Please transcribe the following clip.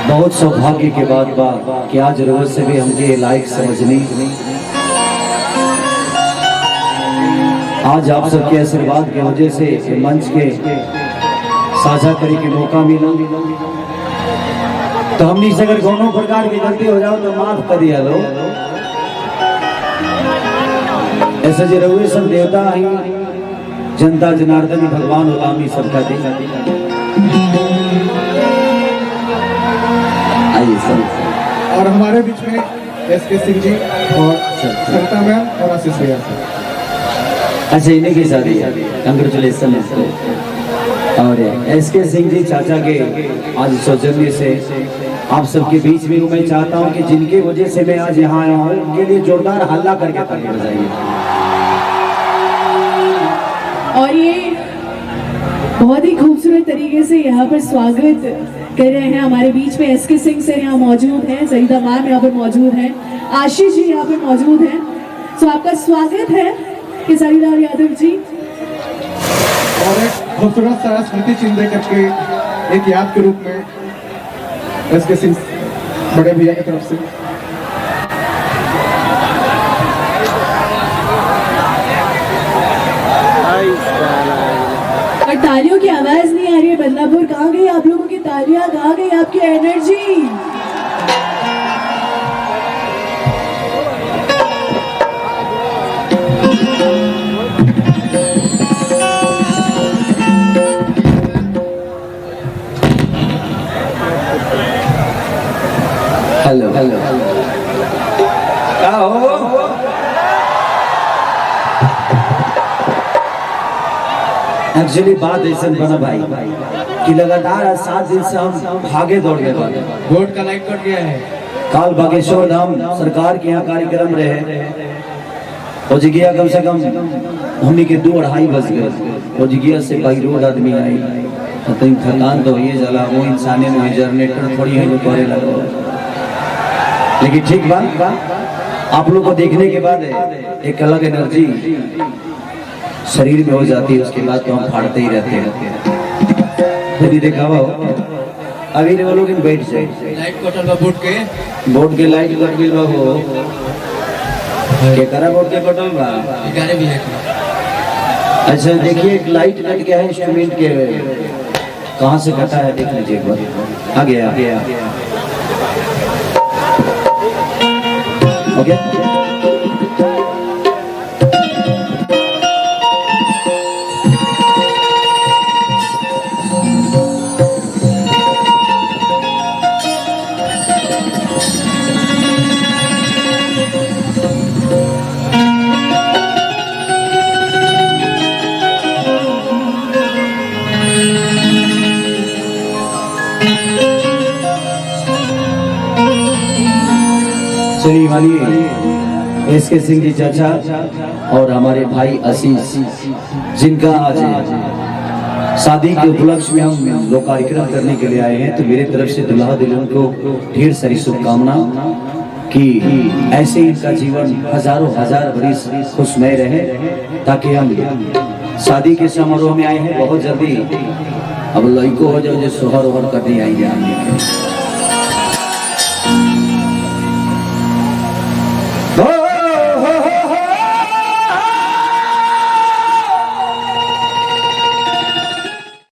बहुत सौभाग्य के बाद कि आज रोज से भी हमके लायक समझनी, आज आप सबके आशीर्वाद की वजह से मंच के साझा करे के मौका मिला। तो हमनी से अगर दोनों प्रकार की गलती हो जाओ तो माफ कर दिया लो। ऐसे जो रहुए सब देवता ही जनता जनार्दन भगवान गुलामी सबका दी। आइए सर। और हमारे बीच में एसके सिंह जी और सरिता मैम और आशीष भैया। अच्छा, इन्हीं की शादी है, कंग्रेचुलेसन। और एसके सिंह जी चाचा के आज सौजन्य से आप सबके बीच में मैं चाहता हूं कि जिनके वजह से मैं आज यहाँ आया हूँ उनके लिए जोरदार हल्ला करके ताली बजाइए। और ये बहुत ही खूबसूरत तरीके से यहाँ पर स्वागत कर रहे हैं। हमारे बीच में एसके सिंह सर यहाँ मौजूद हैं, सरिता मैम यहाँ पर मौजूद हैं, आशीष जी यहाँ पर मौजूद हैं। तो आपका स्वागत है केसरीलाल यादव जी। और एक खूबसूरत सा स्मृति चिन्ह दे करके एक याद के रूप में एसके सिंह बड़े भैया की तरफ से। और तालियों की आवाज नहीं आ रही है बदलापुर, कहाँ गई आप लोगों की तालियां, कहाँ गई आपकी एनर्जी? हेलो हेलो क्या हो? एक्चुअली बात ऐसा बना भाई कि लगातार 7 दिन से हम भागे दौड़ गए। वोट का लाइट कट गया है। काल बागेश्वर धाम सरकार के यहाँ कार्यक्रम रहे, ओजिगिया कम से कम हमने के 2-2:30 बज गए। ओजिगिया से बाई रोड आदमी आई, तो थकान तो ये जला वो इंसाने में जनरेटर थोड़ी है जो करे लगो। लेकिन ठीक बात आप लोग को देखने के बाद एक अलग एनर्जी शरीर में हो जाती है, उसके बाद तो हम फाड़ते ही रहते हैं। यदि देखा हो अभी वो लोग बैठ जाए लाइट कटल बा बोर्ड के लाइट कट गई बा वो के करा बोर्ड के कटल बा गाड़ी भी है। अच्छा देखिए, एक लाइट कट गया है इंस्ट्रूमेंट के, कहाँ से कटा है देख लीजिए एक बार। आ गया ओके। चलिए मानिए एसके सिंह जी चाचा और हमारे भाई आशीष जिनका आज शादी के उपलक्ष्य में हम लोग कार्यक्रम करने के लिए आए हैं, तो मेरे तरफ से दुल्हा दुल्हन को ढेर सारी शुभकामना कि ऐसे इनका जीवन हजारों हजार बरिस खुशमय रहे, ताकि हम शादी के समारोह में आए हैं बहुत जल्दी। अब लड़को हो जाओ जो सोहर ओहर करने आएंगे।